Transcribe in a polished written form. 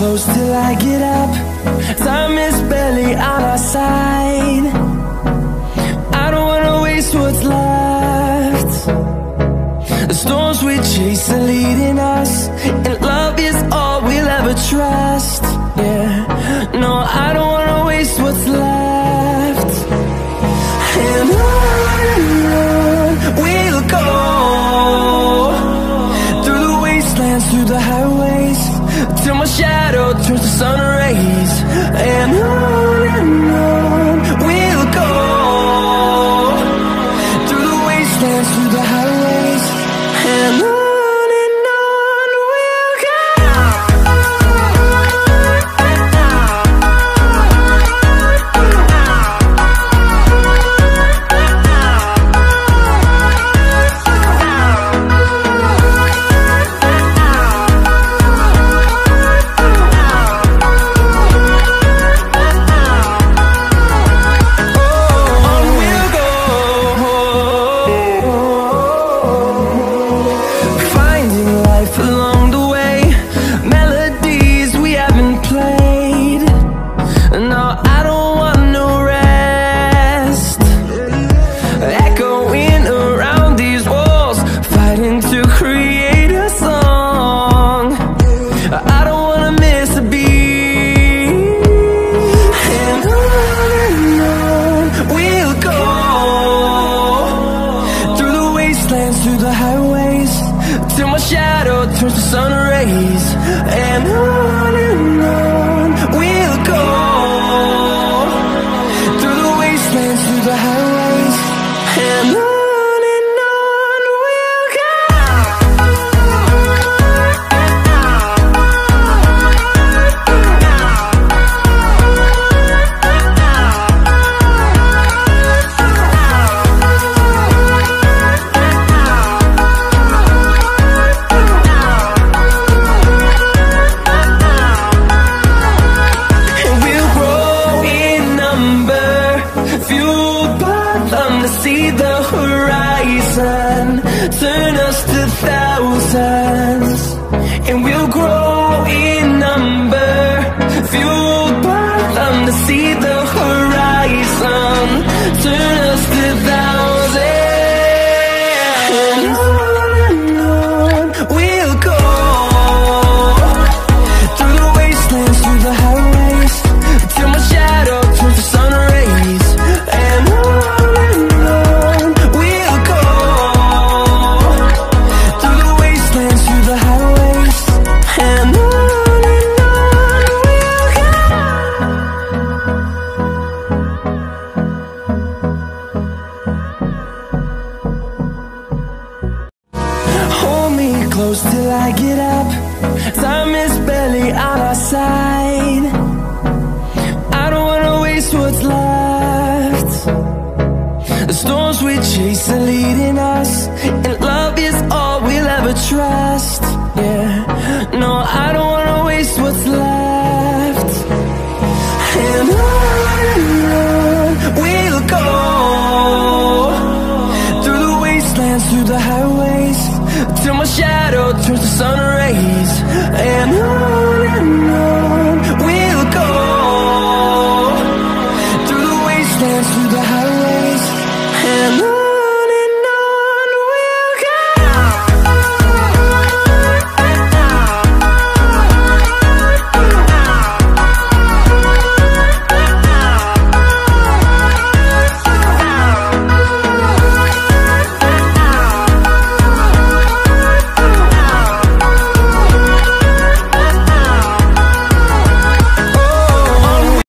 close till I get up. Time is barely on our side. I don't wanna waste what's left. The storms we chase are leading us, and love is all we'll ever trust. Yeah, no, I don't wanna waste what's left. And on we'll go, through the wastelands, through the highways, till my shadow turns to sun rays. And on we'll go, through the wastelands, through the highways, and on we'll go. Through the highways, till my shadow turns to sun rays. And on we'll go, through the wastelands, through the highways, and on we'll go. See the horizon, turn us to thousands, and we'll grow in number, fueled by them. To see the horizon, turn us to thousands, and on we'll go, through the wastelands, through the highways, till my shadow turns to sun rays. And close till I get up. Time is barely on our side. I don't wanna waste what's left. The storms we chase are leading us, and love is all we'll ever trust. Yeah, no, I don't wanna waste what's left. And on we'll go, through the wastelands, through the highways, till my shadow turns to sun rays. And on